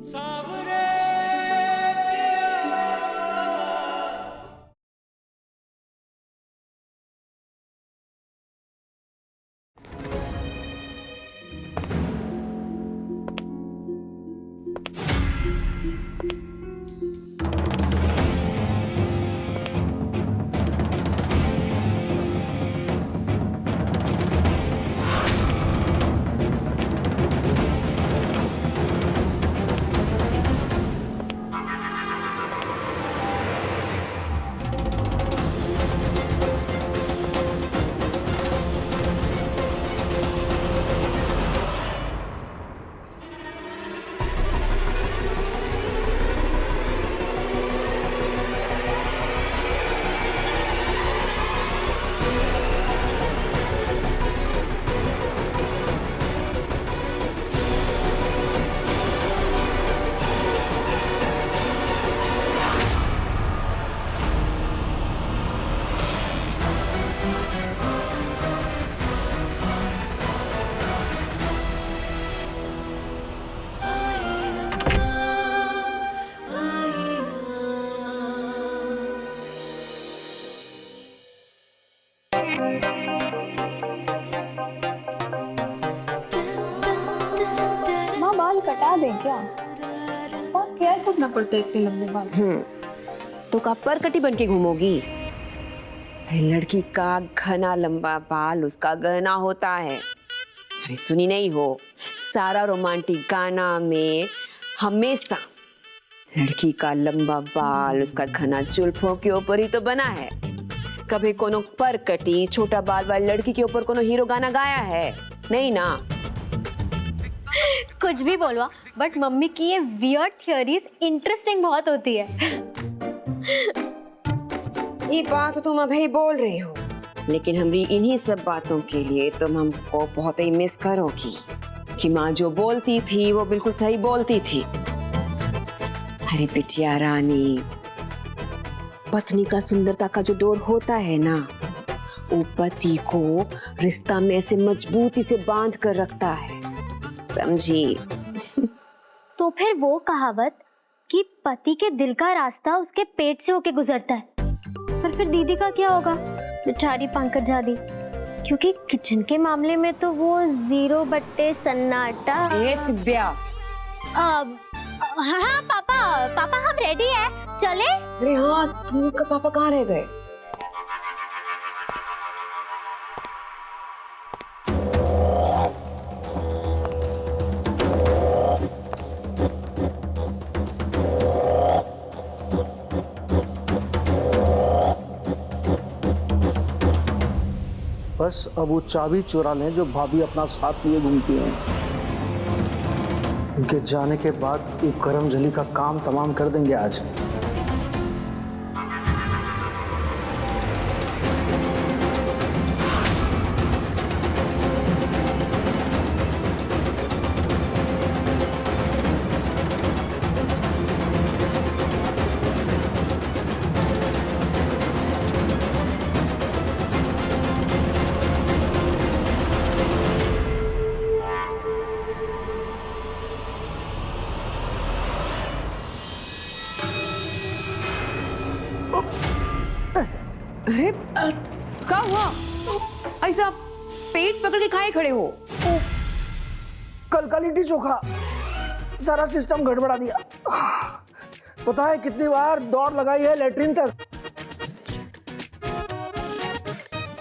माँ बाल कटा दे क्या? और केयर करना पड़ता है इतने लंबे बाल। तो का परकटी बन के घूमोगी? अरे लड़की का घना लंबा बाल उसका गहना होता है। अरे सुनी नहीं हो, सारा रोमांटिक गाना में हमेशा लड़की का लंबा बाल उसका घना जुल्फों के ऊपर ही तो बना है। कभी कोनो परकटी छोटा बाल वाली लड़की के ऊपर कोनो हीरो गाना गाया है? नहीं ना। कुछ भी बोलवा, बट मम्मी की ये वियर्ड थियरीज इंटरेस्टिंग बहुत होती है। ये बात तो तुम अभी बोल रही हो, लेकिन हमारी इन्हीं सब बातों के लिए तुम हमको बहुत ही मिस करोगी कि माँ जो बोलती थी वो बिल्कुल सही बोलती थी। अरे बिटिया रानी, पत्नी का सुंदरता का जो डोर होता है ना, वो पति को रिश्ता में ऐसे मजबूती से बांध कर रखता है, समझी? तो फिर वो कहावत कि पति के दिल का रास्ता उसके पेट से होके गुजरता है, पर फिर दीदी का क्या होगा? बेचारी पंकज दी, क्योंकि किचन के मामले में तो वो 0 बट्टे सन्नाटा। हाँ पापा हम रेडी है, चले? अरे हाँ, तुमका पापा कहाँ रह गए? बस अब वो चाबी चुरा लें जो भाभी अपना साथ लिए घूमती हैं। उनके जाने के बाद वो करमजली का काम तमाम कर देंगे आज। अरे क्या हुआ? ऐसा पेट पकड़ के खाए खड़े हो? कल का लिट्टी चोखा सारा सिस्टम गड़बड़ा दिया। पता है कितनी बार दौड़ लगाई है लेटरिन तक।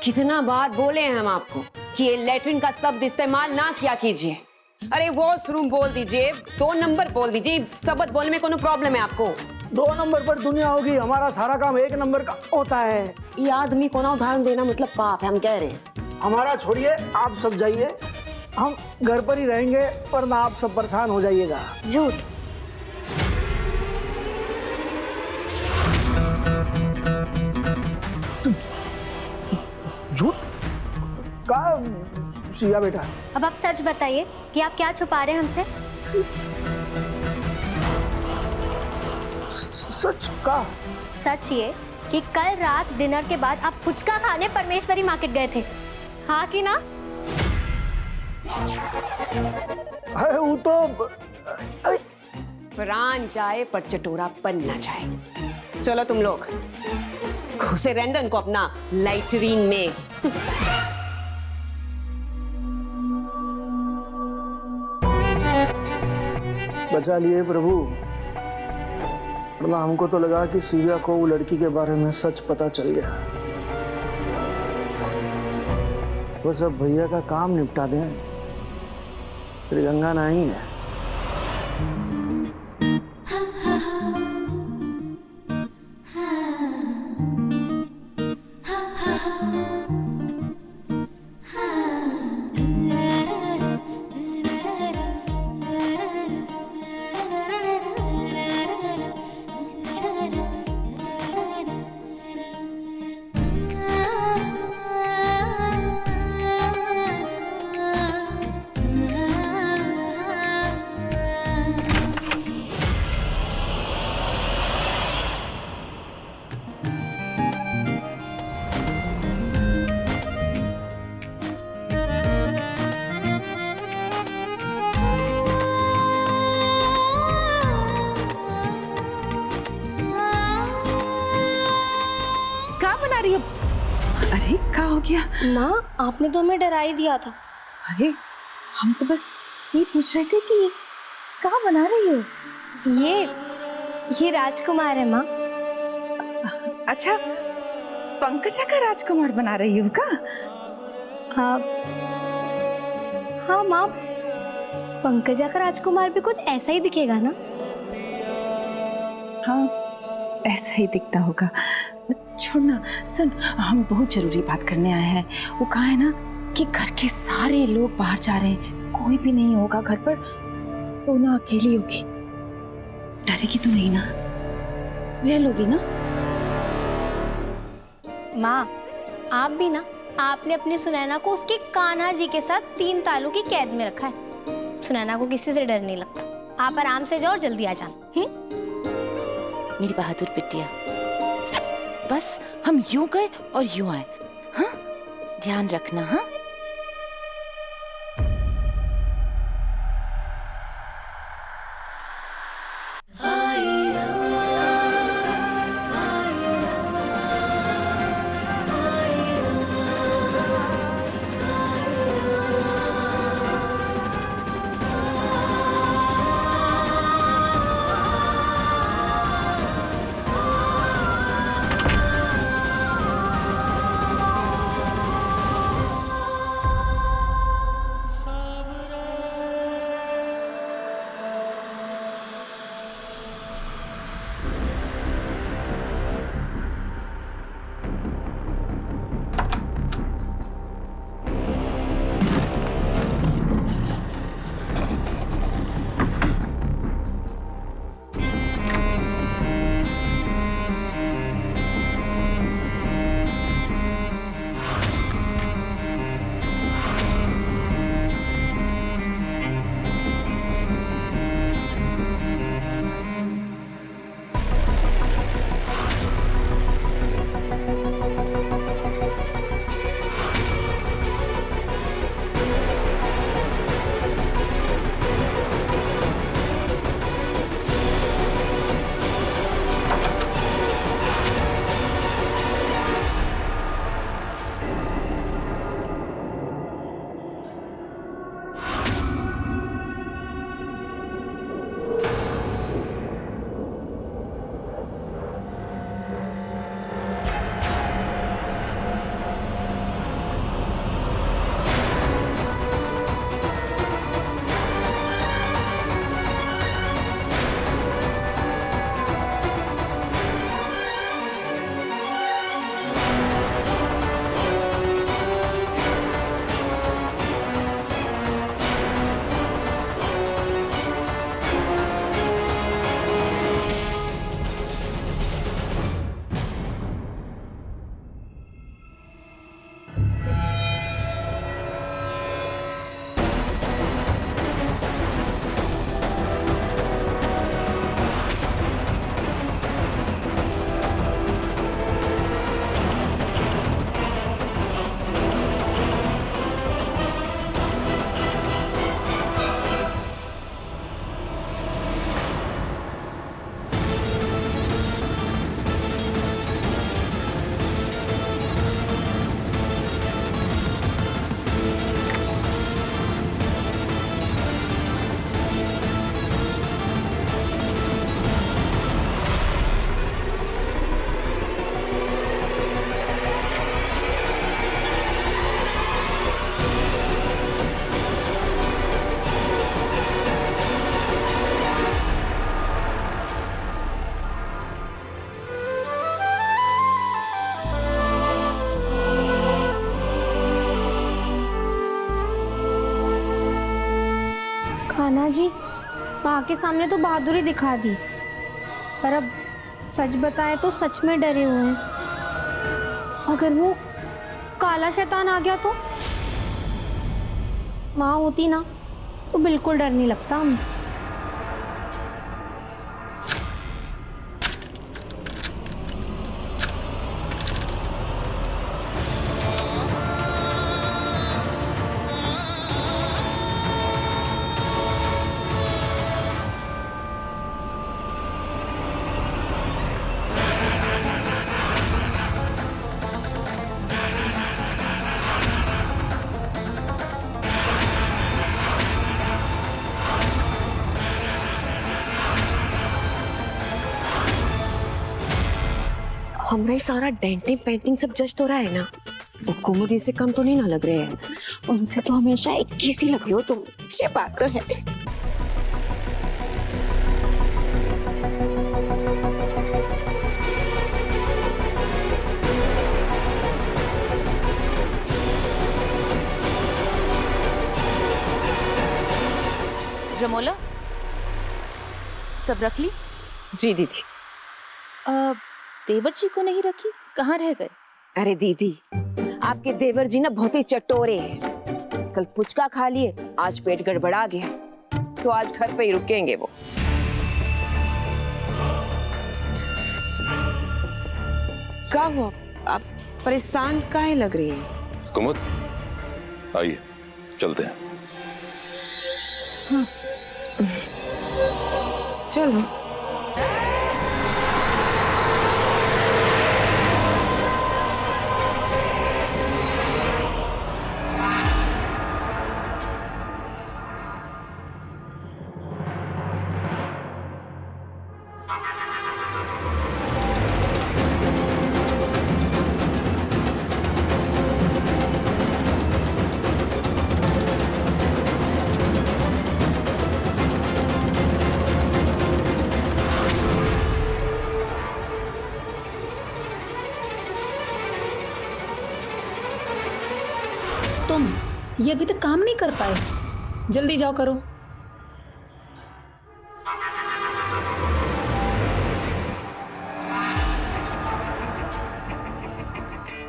कितना बार बोले हैं हम आपको कि ये लेटरिन का शब्द इस्तेमाल ना किया कीजिए। अरे वॉशरूम बोल दीजिए, 2 नंबर बोल दीजिए। शब्द बोलने में कोनो प्रॉब्लम है आपको? 2 नंबर पर दुनिया होगी, हमारा सारा काम 1 नंबर का होता है। ये आदमी को ना उदाहरण देना मतलब पाप है, हम कह रहे हैं। हमारा छोड़िए, आप सब जाइए, हम घर पर ही रहेंगे, वरना आप सब परेशान हो जाइएगा। झूठ। झूठ का सिया बेटा? अब आप सच बताइए कि आप क्या छुपा रहे हैं हमसे? सच का? सच ये कि कल रात डिनर के बाद आप फुचका खाने परमेश्वरी मार्केट गए थे, हाँ कि ना? अरे वो तो, अरे प्राण जाए पर चटोरापन ना जाए। चलो तुम लोग घुसे रेंदन को अपना लाइटरीन में। बचा लिए प्रभु, वरना हमको तो लगा कि शिव्या को वो लड़की के बारे में सच पता चल गया। बस अब भैया का काम निपटा दें, फिर गंगा नहाई है। अरे क्या हो गया? माँ, आपने तो हमें डरा ही दिया था। अरे हम तो बस ये पूछ रहे थे कि क्या बना रही हो? ये राजकुमार है माँ। अच्छा, पंकजा का राजकुमार बना रही हो का? हाँ माँ, पंकजा का राजकुमार भी कुछ ऐसा ही दिखेगा ना? हाँ, ऐसा ही दिखता होगा। छोड़ना, सुन, हम बहुत जरूरी बात करने आए हैं। वो कहा है ना कि घर के सारे लोग बाहर जा रहे हैं, कोई भी नहीं होगा घर पर, तो ना अकेली होगी। डरेगी तो नहीं ना? रह लोगी ना? माँ, आप भी ना, आपने अपनी सुनैना को उसके कान्हा जी के साथ 3 तालों की कैद में रखा है। सुनैना को किसी से डर नहीं लगता। आप आराम से जाओ और जल्दी आ जाना। मेरी बहादुर बिटिया, बस हम यूं गए और यूं आए। हाँ, ध्यान रखना। हाँ, के सामने तो बहादुरी दिखा दी, पर अब सच बताए तो सच में डरे हुए हैं। अगर वो काला शैतान आ गया तो? माँ होती ना तो बिल्कुल डर नहीं लगता हमें। हमारा ये सारा डेंटिंग पेंटिंग सब जस्ट हो रहा है ना, वो कुमुदी से कम तो नहीं ना लग रहे हैं। उनसे तो हमेशा 21 ही लग रहे हो तुम। ये बात तो है। रमोला, सब रख ली? जी दीदी। देवर जी को नहीं रखी, कहाँ रह गए? अरे दीदी, आपके देवर जी ना बहुत ही चटोरे हैं। कल पुचका खा लिए, आज पेट गड़बड़ा गया, तो आज घर पे ही रुकेंगे वो। क्या हुआ, आप परेशान काहे लग रही हैं? कुमुद, आइए चलते हैं। चलो। तुम ये अभी तक काम नहीं कर पाए, जल्दी जाओ करो।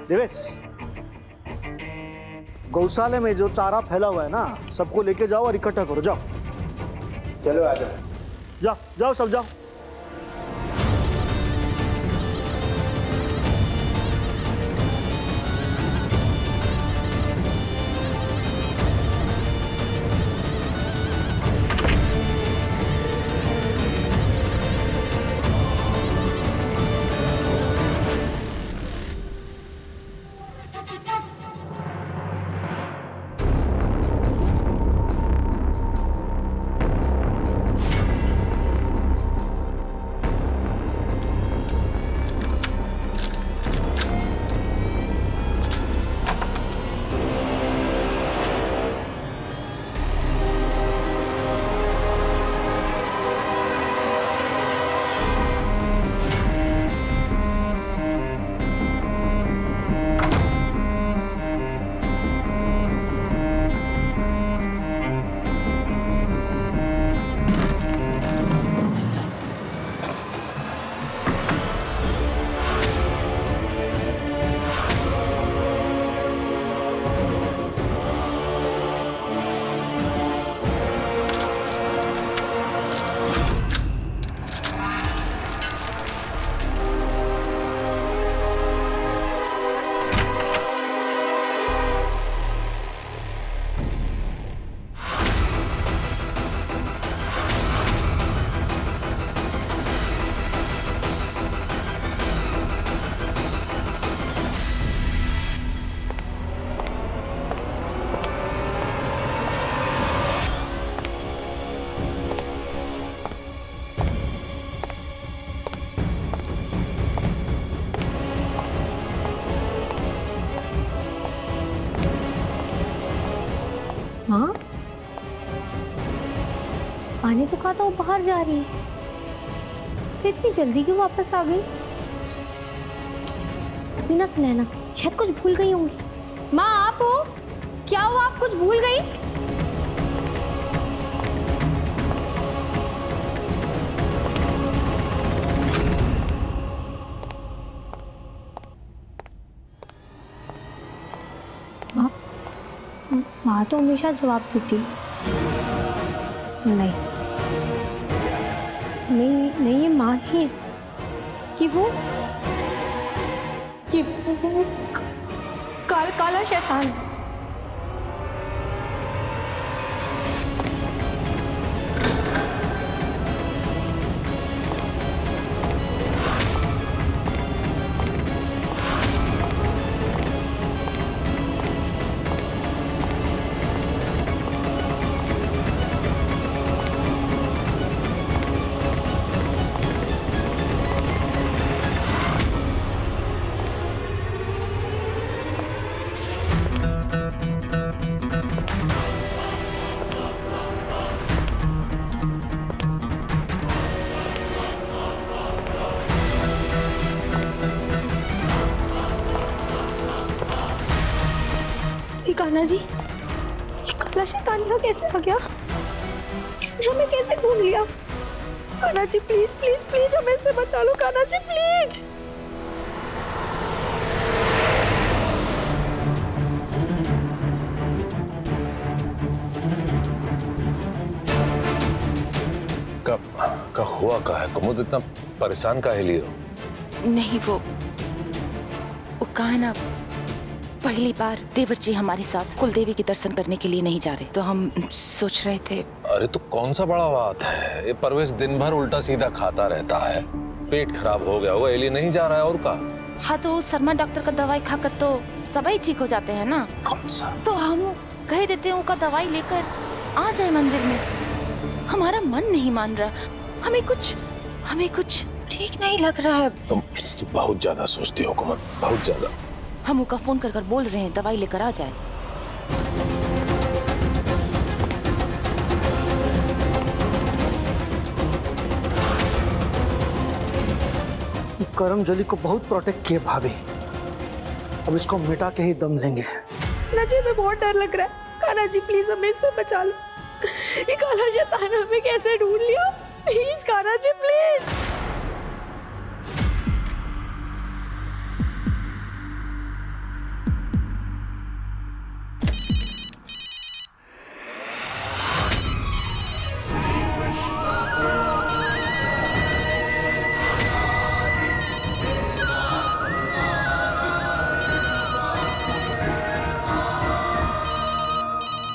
देवेश, गौशाले में जो चारा फैला हुआ है ना, सबको लेके जाओ और इकट्ठा करो। जाओ चलो आ जाओ। जाओ जाओ, सब जाओ। हाँ, आने तो कहा था वो बाहर जा रही है, फिर इतनी जल्दी क्यों वापस आ गई? बिना सुनैना शायद कुछ भूल गई होंगी। माँ आप हो? क्या हुआ, आप कुछ भूल गई? माँ तो हमेशा जवाब देती। नहीं नहीं नहीं, ये माँ नहीं है, कि वो काला शैतान है। कान्हा जी, ये काला शैतान यहाँ कैसे आ गया? इसने हमें कैसे ढूंढ लिया? Kanha ji please please please हमें इससे बचा लो, कान्हा जी प्लीज। का हुआ का है कुमुद, इतना परेशान काहे लिए हो? नहीं वो कहा है ना, पहली बार देवर जी हमारे साथ कुलदेवी के दर्शन करने के लिए नहीं जा रहे, तो हम सोच रहे थे। अरे तो कौन सा बड़ा बात है, ये परवेश दिन भर उल्टा सीधा खाता रहता है, पेट खराब हो गया होगा इसलिए नहीं जा रहा है, और का? हाँ तो शर्मा डॉक्टर का दवाई खाकर तो सभी ठीक हो जाते हैं ना। कौन सा? तो हम कह देते हैं उनका दवाई लेकर आ जाए मंदिर में। हमारा मन नहीं मान रहा, हमें कुछ ठीक नहीं लग रहा है। तुम बहुत ज्यादा सोचती हो कुमुद, बहुत ज्यादा। हम उनका फोन कर बोल रहे हैं दवाई लेकर आ जाए। करम जली को बहुत प्रोटेक्ट किए भाभी, अब इसको मिटा के ही दम लेंगे। कान्हा जी हमें बहुत डर लग रहा है, कान्हा जी प्लीज हमें इससे बचा लो। ये काला शैतान हमें कैसे ढूंढ लिया? Please Kanha ji please.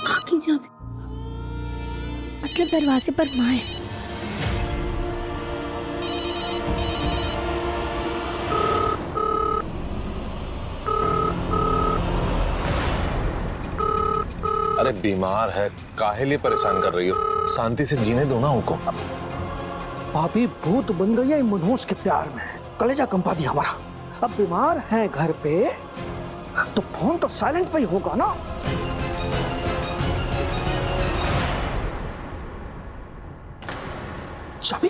आगे जा, मतलब दरवाजे पर माँ है। अरे बीमार है, काहे लिए परेशान कर रही हो? शांति से जीने दो ना उनको। भाभी भूत बन गई है मनहूस के प्यार में, कलेजा कंपा दिया हमारा। अब बीमार है घर पे तो फोन तो साइलेंट पे ही होगा ना। चाबी?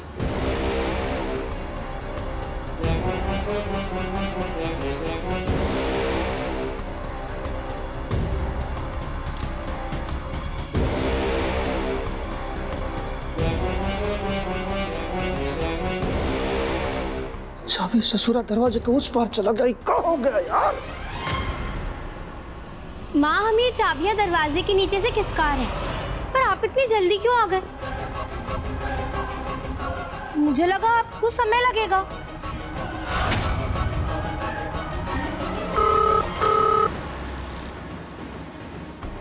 चाबी ससुरा दरवाजे के उस पार चला गया, क्या हो गया यार? माँ हम ये चाबियां दरवाजे के नीचे से खिसका रहे हैं, पर आप इतनी जल्दी क्यों आ गए? मुझे लगा आपको समय लगेगा।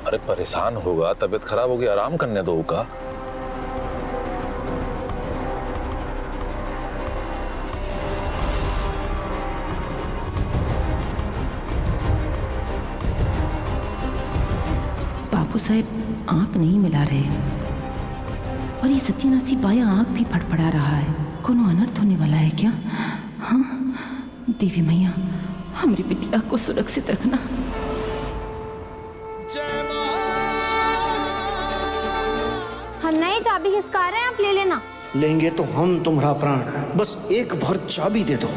अरे परेशान होगा, तबीयत खराब होगी, आराम करने दो का। बाबू साहब आंख नहीं मिला रहे और ये सत्यानाशी बाया आंख भी फड़फड़ा रहा है। कोनो अनर्थ होने वाला है क्या? हाँ देवी मैया, हमारी बिटिया को सुरक्षित रखना। हम नई चाबी खिसका रहे हैं, आप ले लेना। लेंगे तो हम तुम्हारा प्राण, बस एक भर चाबी दे दो।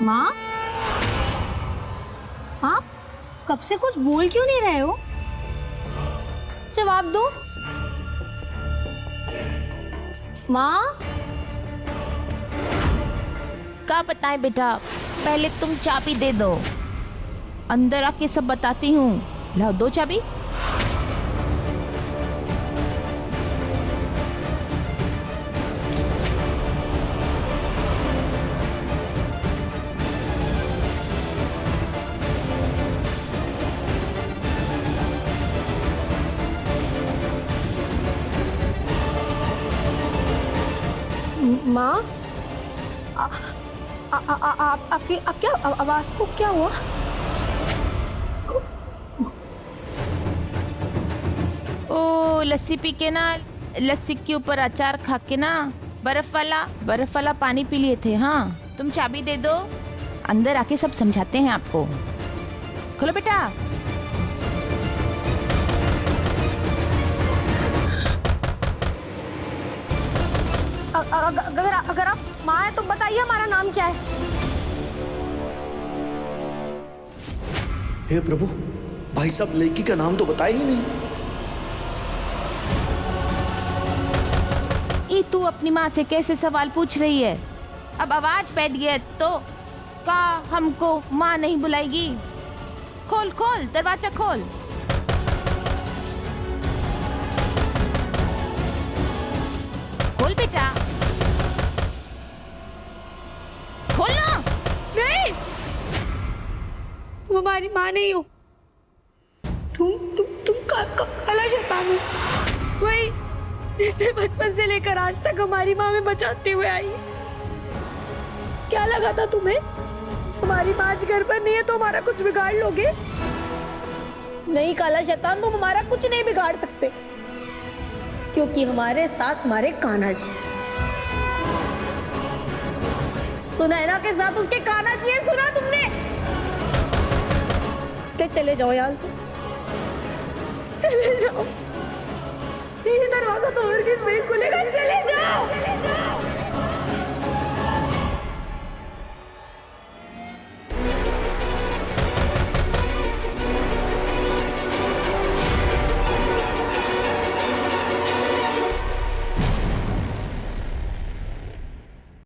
माँ कब से कुछ बोल क्यों नहीं रहे हो? जवाब दो। माँ, क्या बताएं बेटा, पहले तुम चाबी दे दो, अंदर आके सब बताती हूँ। लाओ दो चाबी। माँ, आपकी क्या आवाज को क्या हुआ? ओ लस्सी पी के ना, लस्सी के ऊपर अचार खा के ना बर्फ वाला पानी पी लिए थे। हाँ, तुम चाबी दे दो, अंदर आके सब समझाते हैं आपको। खोलो बेटा। अगर आप माँ है तो बताइए हमारा नाम क्या है? हे प्रभु, भाई साहब लड़की का नाम तो बताया ही नहीं। ये तू अपनी माँ से कैसे सवाल पूछ रही है? अब आवाज बैठ गया तो का हमको माँ नहीं बुलाएगी? खोल खोल दरवाजा खोल। खोल बेटा, खोलना। नहीं, तुम हमारी माँ नहीं हो। तुम काला शैतान हो, वही जिसे बचपन से लेकर आज तक हमारी माँ में बचाते हुए आई। क्या लगा था तुम्हें हमारी माँ आज घर पर नहीं है तो हमारा कुछ बिगाड़ लोगे? नहीं काला शैतान, तुम हमारा कुछ नहीं बिगाड़ सकते, क्योंकि हमारे साथ हमारे कान्हा जी। सुनैना के साथ उसके कान्हा जी है, सुना तुमने? इसलिए चले जाओ यहाँ से, चले जाओ। ये दरवाजा तो हरगिज़ नहीं